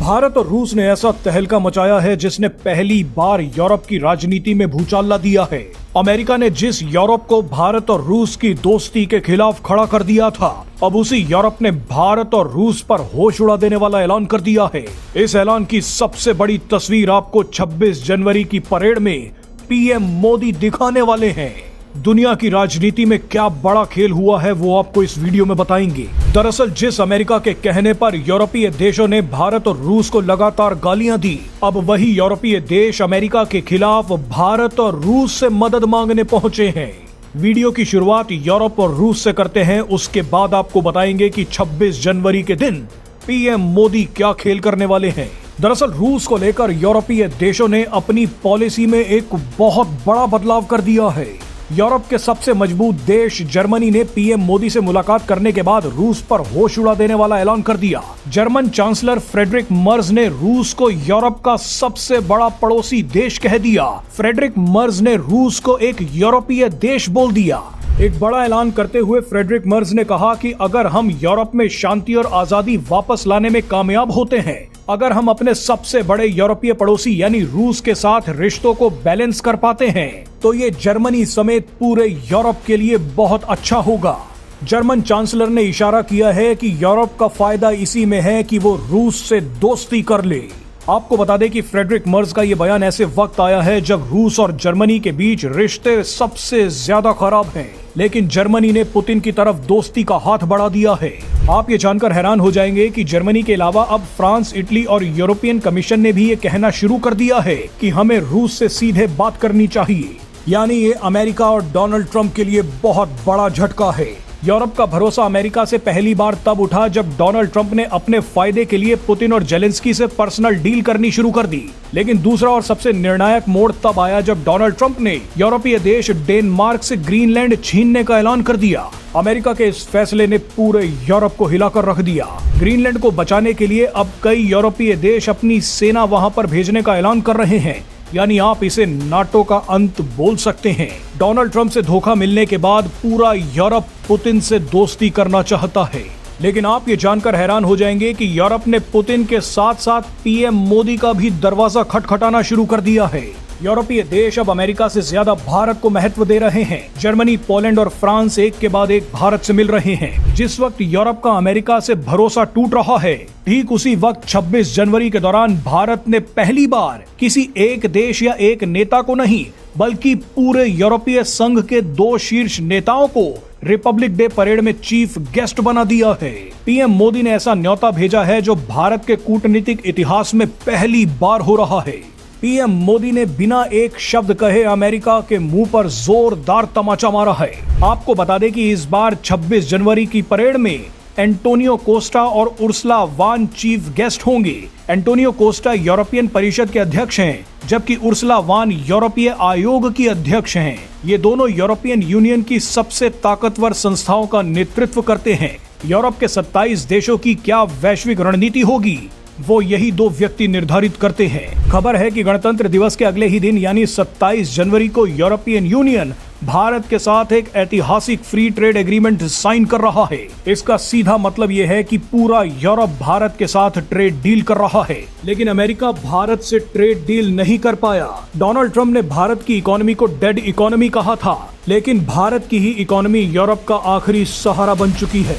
भारत और रूस ने ऐसा तहलका मचाया है जिसने पहली बार यूरोप की राजनीति में भूचाल ला दिया है। अमेरिका ने जिस यूरोप को भारत और रूस की दोस्ती के खिलाफ खड़ा कर दिया था, अब उसी यूरोप ने भारत और रूस पर होश उड़ा देने वाला ऐलान कर दिया है। इस ऐलान की सबसे बड़ी तस्वीर आपको 26 जनवरी की परेड में पीएम मोदी दिखाने वाले हैं। दुनिया की राजनीति में क्या बड़ा खेल हुआ है वो आपको इस वीडियो में बताएंगे। दरअसल जिस अमेरिका के कहने पर यूरोपीय देशों ने भारत और रूस को लगातार गालियां दी, अब वही यूरोपीय देश अमेरिका के खिलाफ भारत और रूस से मदद मांगने पहुंचे हैं। वीडियो की शुरुआत यूरोप और रूस से करते हैं, उसके बाद आपको बताएंगे कि 26 जनवरी के दिन पीएम मोदी क्या खेल करने वाले हैं। दरअसल रूस को लेकर यूरोपीय देशों ने अपनी पॉलिसी में एक बहुत बड़ा बदलाव कर दिया है। यूरोप के सबसे मजबूत देश जर्मनी ने पीएम मोदी से मुलाकात करने के बाद रूस पर होश उड़ा देने वाला ऐलान कर दिया। जर्मन चांसलर फ्रेडरिक मर्ज ने रूस को यूरोप का सबसे बड़ा पड़ोसी देश कह दिया। फ्रेडरिक मर्ज ने रूस को एक यूरोपीय देश बोल दिया। एक बड़ा ऐलान करते हुए फ्रेडरिक मर्ज ने कहा कि अगर हम यूरोप में शांति और आजादी वापस लाने में कामयाब होते हैं, अगर हम अपने सबसे बड़े यूरोपीय पड़ोसी यानी रूस के साथ रिश्तों को बैलेंस कर पाते हैं, तो ये जर्मनी समेत पूरे यूरोप के लिए बहुत अच्छा होगा। जर्मन चांसलर ने इशारा किया है कि यूरोप का फायदा इसी में है कि वो रूस से दोस्ती कर ले। आपको बता दें कि फ्रेडरिक मर्ज का ये बयान ऐसे वक्त आया है जब रूस और जर्मनी के बीच रिश्ते सबसे ज्यादा खराब हैं, लेकिन जर्मनी ने पुतिन की तरफ दोस्ती का हाथ बढ़ा दिया है। आप ये जानकर हैरान हो जाएंगे कि जर्मनी के अलावा अब फ्रांस, इटली और यूरोपियन कमीशन ने भी ये कहना शुरू कर दिया है कि हमें रूस से सीधे बात करनी चाहिए। यानी ये अमेरिका और डोनाल्ड ट्रंप के लिए बहुत बड़ा झटका है। यूरोप का भरोसा अमेरिका से पहली बार तब उठा जब डोनाल्ड ट्रंप ने अपने फायदे के लिए पुतिन और जेलेंस्की से पर्सनल डील करनी शुरू कर दी। लेकिन दूसरा और सबसे निर्णायक मोड़ तब आया जब डोनाल्ड ट्रंप ने यूरोपीय देश डेनमार्क से ग्रीनलैंड छीनने का ऐलान कर दिया। अमेरिका के इस फैसले ने पूरे यूरोप को हिलाकर रख दिया। ग्रीनलैंड को बचाने के लिए अब कई यूरोपीय देश अपनी सेना वहां पर भेजने का ऐलान कर रहे हैं। यानी आप इसे नाटो का अंत बोल सकते हैं। डोनाल्ड ट्रंप से धोखा मिलने के बाद पूरा यूरोप पुतिन से दोस्ती करना चाहता है। लेकिन आप ये जानकर हैरान हो जाएंगे कि यूरोप ने पुतिन के साथ साथ पीएम मोदी का भी दरवाजा खटखटाना शुरू कर दिया है। यूरोपीय देश अब अमेरिका से ज्यादा भारत को महत्व दे रहे हैं। जर्मनी, पोलैंड और फ्रांस एक के बाद एक भारत से मिल रहे हैं। जिस वक्त यूरोप का अमेरिका से भरोसा टूट रहा है, ठीक उसी वक्त 26 जनवरी के दौरान भारत ने पहली बार किसी एक देश या एक नेता को नहीं, बल्कि पूरे यूरोपीय संघ के 2 शीर्ष नेताओं को रिपब्लिक डे परेड में चीफ गेस्ट बना दिया है। पीएम मोदी ने ऐसा न्योता भेजा है जो भारत के कूटनीतिक इतिहास में पहली बार हो रहा है। पीएम मोदी ने बिना एक शब्द कहे अमेरिका के मुंह पर जोरदार तमाचा मारा है। आपको बता दें कि इस बार 26 जनवरी की परेड में एंटोनियो कोस्टा और उर्सुला वान चीफ गेस्ट होंगे। एंटोनियो कोस्टा यूरोपियन परिषद के अध्यक्ष हैं, जबकि उर्सुला वान यूरोपीय आयोग की अध्यक्ष हैं। ये दोनों यूरोपियन यूनियन की सबसे ताकतवर संस्थाओं का नेतृत्व करते हैं। यूरोप के 27 देशों की क्या वैश्विक रणनीति होगी, वो यही 2 व्यक्ति निर्धारित करते हैं। खबर है कि गणतंत्र दिवस के अगले ही दिन यानी 27 जनवरी को यूरोपियन यूनियन भारत के साथ एक ऐतिहासिक फ्री ट्रेड एग्रीमेंट साइन कर रहा है। इसका सीधा मतलब ये है कि पूरा यूरोप भारत के साथ ट्रेड डील कर रहा है, लेकिन अमेरिका भारत से ट्रेड डील नहीं कर पाया। डोनाल्ड ट्रंप ने भारत की इकोनॉमी को डेड इकोनॉमी कहा था, लेकिन भारत की ही इकोनॉमी यूरोप का आखिरी सहारा बन चुकी है।